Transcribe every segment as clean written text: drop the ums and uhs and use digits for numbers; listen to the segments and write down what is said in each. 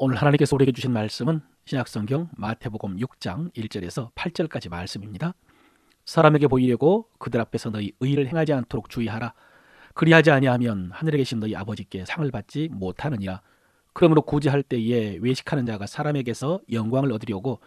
오늘 하나님께서 우리에게 주신 말씀은 신약성경 마태복음 6장 1절에서 8절까지 말씀입니다. 사람에게 보이려고 그들 앞에서 너희 의를 행하지 않도록 주의하라. 그리하지 아니하면 하늘에 계신 너희 아버지께 상을 받지 못하느니라. 그러므로 구제할 때에 외식하는 자가 사람에게서 영광을 얻으려고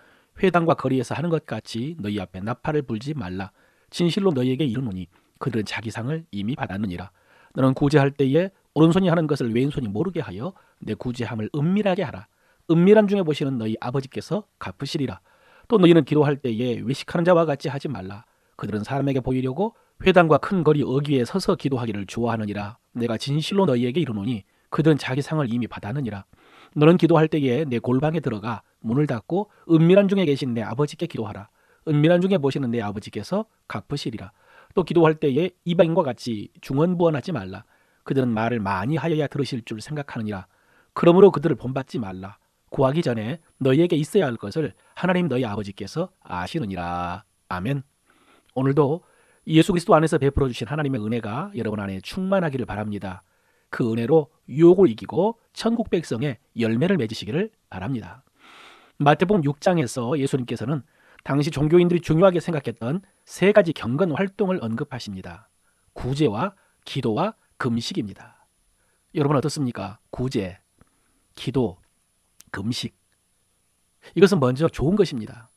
회당과 거리에서 하는 것 같이 너희 앞에 나팔을 불지 말라. 진실로 너희에게 이르노니 그들은 자기 상을 이미 받았느니라. 너는 구제할 때에 오른손이 하는 것을 왼손이 모르게 하여 내 구제함을 은밀하게 하라. 은밀한 중에 보시는 너희 아버지께서 갚으시리라. 또 너희는 기도할 때에 외식하는 자와 같이 하지 말라. 그들은 사람에게 보이려고 회당과 큰 거리 어귀에 서서 기도하기를 좋아하느니라. 내가 진실로 너희에게 이르노니 그들은 자기 상을 이미 받았느니라. 너는 기도할 때에 내 골방에 들어가 문을 닫고 은밀한 중에 계신 내 아버지께 기도하라. 은밀한 중에 보시는 내 아버지께서 갚으시리라. 또 기도할 때에 이방인과 같이 중언부언하지 말라. 그들은 말을 많이 하여야 들으실 줄 생각하느니라. 그러므로 그들을 본받지 말라. 구하기 전에 너희에게 있어야 할 것을 하나님 너희 아버지께서 아시느니라. 아멘. 오늘도 예수 그리스도 안에서 베풀어 주신 하나님의 은혜가 여러분 안에 충만하기를 바랍니다. 그 은혜로 유혹을 이기고 천국 백성의 열매를 맺으시기를 바랍니다. 마태복음 6장에서 예수님께서는 당시 종교인들이 중요하게 생각했던 세 가지 경건 활동을 언급하십니다. 구제와 기도와 금식입니다. 여러분 어떻습니까? 구제, 기도, 금식. 이것은 먼저 좋은 것입니다.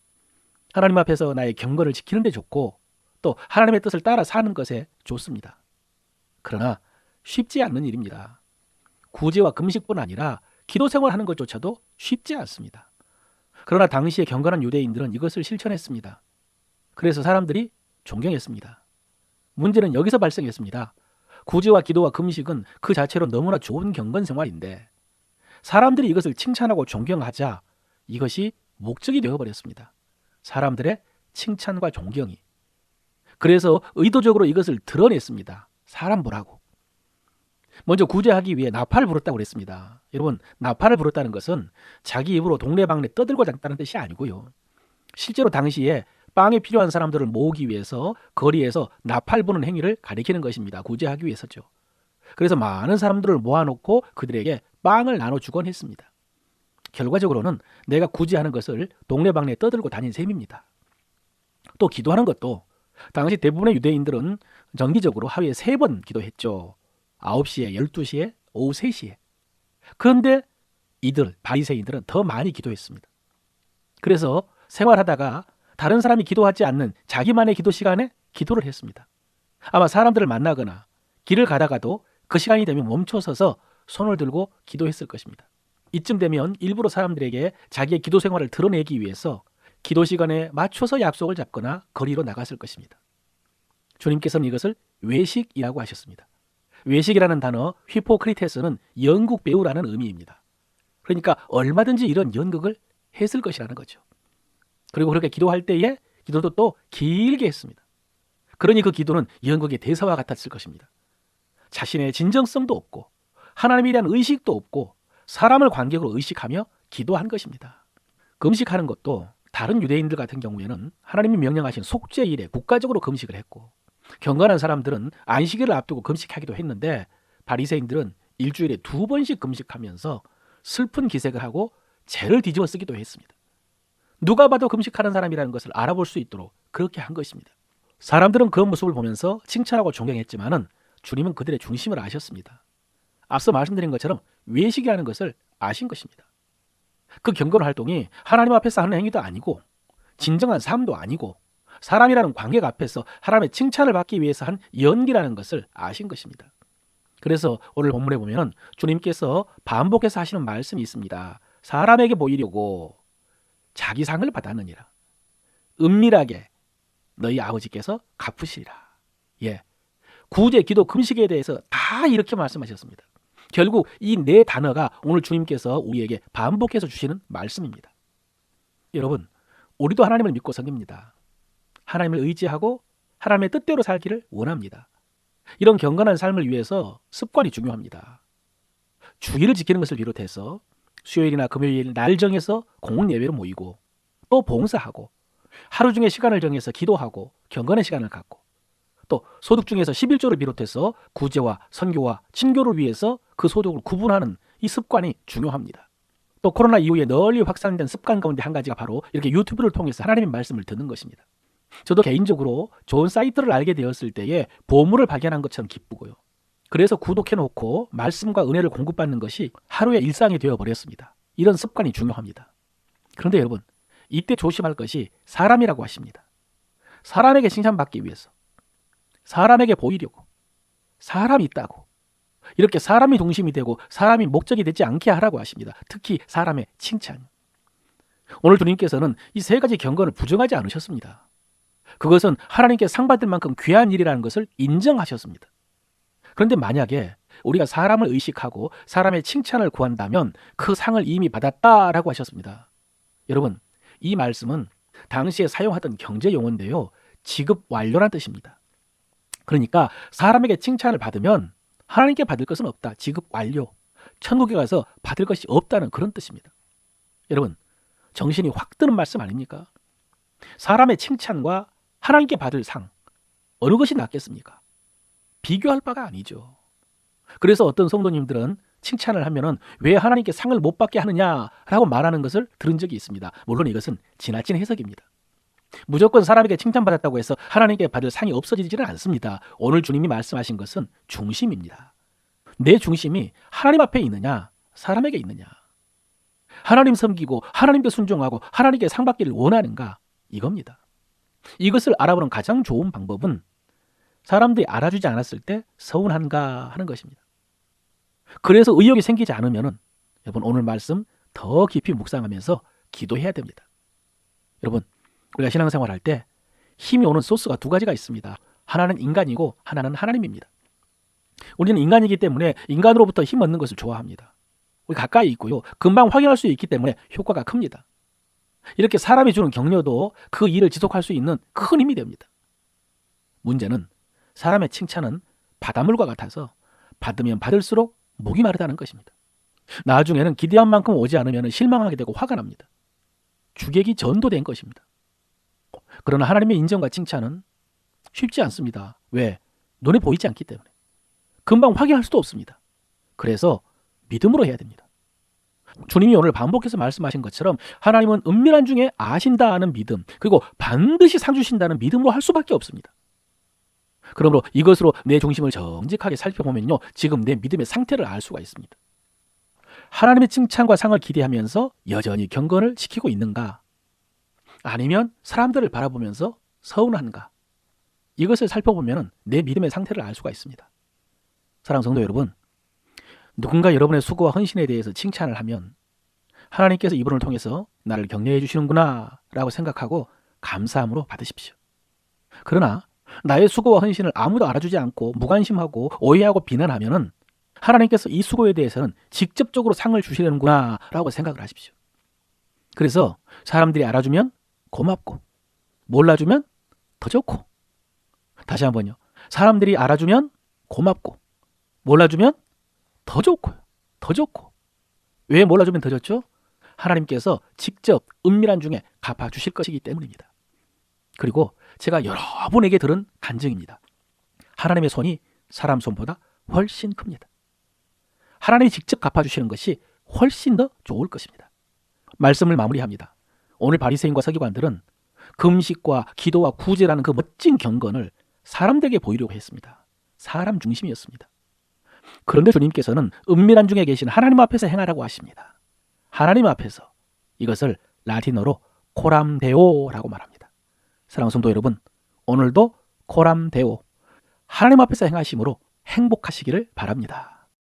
하나님 앞에서 나의 경건을 지키는 데 좋고 또 하나님의 뜻을 따라 사는 것에 좋습니다. 그러나 쉽지 않는 일입니다. 구제와 금식뿐 아니라 기도 생활하는 것조차도 쉽지 않습니다. 그러나 당시의 경건한 유대인들은 이것을 실천했습니다. 그래서 사람들이 존경했습니다. 문제는 여기서 발생했습니다. 구제와 기도와 금식은 그 자체로 너무나 좋은 경건 생활인데 사람들이 이것을 칭찬하고 존경하자 이것이 목적이 되어버렸습니다. 사람들의 칭찬과 존경이. 그래서 의도적으로 이것을 드러냈습니다. 사람 보라고. 먼저 구제하기 위해 나팔을 불었다고 그랬습니다. 여러분, 나팔을 불었다는 것은 자기 입으로 동네방네 떠들고 잡다는 뜻이 아니고요. 실제로 당시에 빵이 필요한 사람들을 모으기 위해서 거리에서 나팔 부는 행위를 가리키는 것입니다. 구제하기 위해서죠. 그래서 많은 사람들을 모아놓고 그들에게 빵을 나눠주곤 했습니다. 결과적으로는 내가 구제하는 것을 동네방네 떠들고 다닌 셈입니다. 또 기도하는 것도 당시 대부분의 유대인들은 정기적으로 하루에 3번 기도했죠. 9시에, 12시에, 오후 3시에. 그런데 이들, 바리새인들은 더 많이 기도했습니다. 그래서 생활하다가 다른 사람이 기도하지 않는 자기만의 기도 시간에 기도를 했습니다. 아마 사람들을 만나거나 길을 가다가도 그 시간이 되면 멈춰서서 손을 들고 기도했을 것입니다. 이쯤 되면 일부러 사람들에게 자기의 기도 생활을 드러내기 위해서 기도 시간에 맞춰서 약속을 잡거나 거리로 나갔을 것입니다. 주님께서는 이것을 외식이라고 하셨습니다. 외식이라는 단어 휘포크리테스는 연극 배우라는 의미입니다. 그러니까 얼마든지 이런 연극을 했을 것이라는 거죠. 그리고 그렇게 기도할 때에 기도도 또 길게 했습니다. 그러니 그 기도는 연극의 대사와 같았을 것입니다. 자신의 진정성도 없고 하나님에 대한 의식도 없고 사람을 관객으로 의식하며 기도한 것입니다. 금식하는 것도 다른 유대인들 같은 경우에는 하나님이 명령하신 속죄일에 국가적으로 금식을 했고 경건한 사람들은 안식일을 앞두고 금식하기도 했는데 바리새인들은 일주일에 2번씩 금식하면서 슬픈 기색을 하고 죄를 뒤집어 쓰기도 했습니다. 누가 봐도 금식하는 사람이라는 것을 알아볼 수 있도록 그렇게 한 것입니다. 사람들은 그 모습을 보면서 칭찬하고 존경했지만은 주님은 그들의 중심을 아셨습니다. 앞서 말씀드린 것처럼 외식이라는 것을 아신 것입니다. 그 경건 활동이 하나님 앞에서 하는 행위도 아니고 진정한 삶도 아니고 사람이라는 관객 앞에서 하나님의 칭찬을 받기 위해서 한 연기라는 것을 아신 것입니다. 그래서 오늘 본문에 보면 주님께서 반복해서 하시는 말씀이 있습니다. 사람에게 보이려고 자기 상을 받았느니라. 은밀하게 너희 아버지께서 갚으시리라. 예, 구제, 기도, 금식에 대해서 다 이렇게 말씀하셨습니다. 결국 이 네 단어가 오늘 주님께서 우리에게 반복해서 주시는 말씀입니다. 여러분, 우리도 하나님을 믿고 섬깁니다. 하나님을 의지하고 하나님의 뜻대로 살기를 원합니다. 이런 경건한 삶을 위해서 습관이 중요합니다. 주일을 지키는 것을 비롯해서 수요일이나 금요일 날 정해서 공원 예배로 모이고 또 봉사하고 하루 중에 시간을 정해서 기도하고 경건의 시간을 갖고 또 소득 중에서 11조를 비롯해서 구제와 선교와 친교를 위해서 그 소득을 구분하는 이 습관이 중요합니다. 또 코로나 이후에 널리 확산된 습관 가운데 한 가지가 바로 이렇게 유튜브를 통해서 하나님의 말씀을 듣는 것입니다. 저도 개인적으로 좋은 사이트를 알게 되었을 때에 보물을 발견한 것처럼 기쁘고요. 그래서 구독해놓고 말씀과 은혜를 공급받는 것이 하루의 일상이 되어버렸습니다. 이런 습관이 중요합니다. 그런데 여러분, 이때 조심할 것이 사람이라고 하십니다. 사람에게 칭찬받기 위해서, 사람에게 보이려고, 사람이 있다고 이렇게 사람이 중심이 되고 사람이 목적이 되지 않게 하라고 하십니다. 특히 사람의 칭찬. 오늘 주님께서는 이 세 가지 경건을 부정하지 않으셨습니다. 그것은 하나님께 상 받을 만큼 귀한 일이라는 것을 인정하셨습니다. 그런데 만약에 우리가 사람을 의식하고 사람의 칭찬을 구한다면 그 상을 이미 받았다라고 하셨습니다. 여러분, 이 말씀은 당시에 사용하던 경제 용어인데요, 지급 완료란 뜻입니다. 그러니까 사람에게 칭찬을 받으면 하나님께 받을 것은 없다. 지급 완료. 천국에 가서 받을 것이 없다는 그런 뜻입니다. 여러분, 정신이 확 드는 말씀 아닙니까? 사람의 칭찬과 하나님께 받을 상, 어느 것이 낫겠습니까? 비교할 바가 아니죠. 그래서 어떤 성도님들은 칭찬을 하면은 왜 하나님께 상을 못 받게 하느냐라고 말하는 것을 들은 적이 있습니다. 물론 이것은 지나친 해석입니다. 무조건 사람에게 칭찬받았다고 해서 하나님께 받을 상이 없어지지는 않습니다. 오늘 주님이 말씀하신 것은 중심입니다. 내 중심이 하나님 앞에 있느냐, 사람에게 있느냐. 하나님 섬기고 하나님께 순종하고 하나님께 상 받기를 원하는가, 이겁니다. 이것을 알아보는 가장 좋은 방법은 사람들이 알아주지 않았을 때 서운한가 하는 것입니다. 그래서 의욕이 생기지 않으면 여러분, 오늘 말씀 더 깊이 묵상하면서 기도해야 됩니다. 여러분, 우리가 신앙생활 할 때 힘이 오는 소스가 두 가지가 있습니다. 하나는 인간이고 하나는 하나님입니다. 우리는 인간이기 때문에 인간으로부터 힘 얻는 것을 좋아합니다. 우리 가까이 있고요, 금방 확인할 수 있기 때문에 효과가 큽니다. 이렇게 사람이 주는 격려도 그 일을 지속할 수 있는 큰 힘이 됩니다. 문제는 사람의 칭찬은 바닷물과 같아서 받으면 받을수록 목이 마르다는 것입니다. 나중에는 기대한 만큼 오지 않으면 실망하게 되고 화가 납니다. 주객이 전도된 것입니다. 그러나 하나님의 인정과 칭찬은 쉽지 않습니다. 왜? 눈에 보이지 않기 때문에. 금방 확인할 수도 없습니다. 그래서 믿음으로 해야 됩니다. 주님이 오늘 반복해서 말씀하신 것처럼 하나님은 은밀한 중에 아신다는 믿음, 그리고 반드시 상 주신다는 믿음으로 할 수밖에 없습니다. 그러므로 이것으로 내 중심을 정직하게 살펴보면요, 지금 내 믿음의 상태를 알 수가 있습니다. 하나님의 칭찬과 상을 기대하면서 여전히 경건을 지키고 있는가? 아니면 사람들을 바라보면서 서운한가? 이것을 살펴보면 내 믿음의 상태를 알 수가 있습니다. 사랑하는 성도 여러분, 누군가 여러분의 수고와 헌신에 대해서 칭찬을 하면 하나님께서 이분을 통해서 나를 격려해 주시는구나 라고 생각하고 감사함으로 받으십시오. 그러나 나의 수고와 헌신을 아무도 알아주지 않고 무관심하고 오해하고 비난하면 하나님께서 이 수고에 대해서는 직접적으로 상을 주시려는구나 라고 생각을 하십시오. 그래서 사람들이 알아주면 고맙고, 몰라주면 더 좋고. 다시 한번요. 사람들이 알아주면 고맙고, 몰라주면 더 좋고요. 더 좋고. 왜 몰라주면 더 좋죠? 하나님께서 직접 은밀한 중에 갚아주실 것이기 때문입니다. 그리고 제가 여러분에게 들은 간증입니다. 하나님의 손이 사람 손보다 훨씬 큽니다. 하나님이 직접 갚아주시는 것이 훨씬 더 좋을 것입니다. 말씀을 마무리합니다. 오늘 바리새인과 서기관들은 금식과 기도와 구제라는 그 멋진 경건을 사람들에게 보이려고 했습니다. 사람 중심이었습니다. 그런데 주님께서는 은밀한 중에 계신 하나님 앞에서 행하라고 하십니다. 하나님 앞에서. 이것을 라틴어로 코람데오라고 말합니다. 사랑하는 성도 여러분, 오늘도 코람데오, 하나님 앞에서 행하심으로 행복하시기를 바랍니다.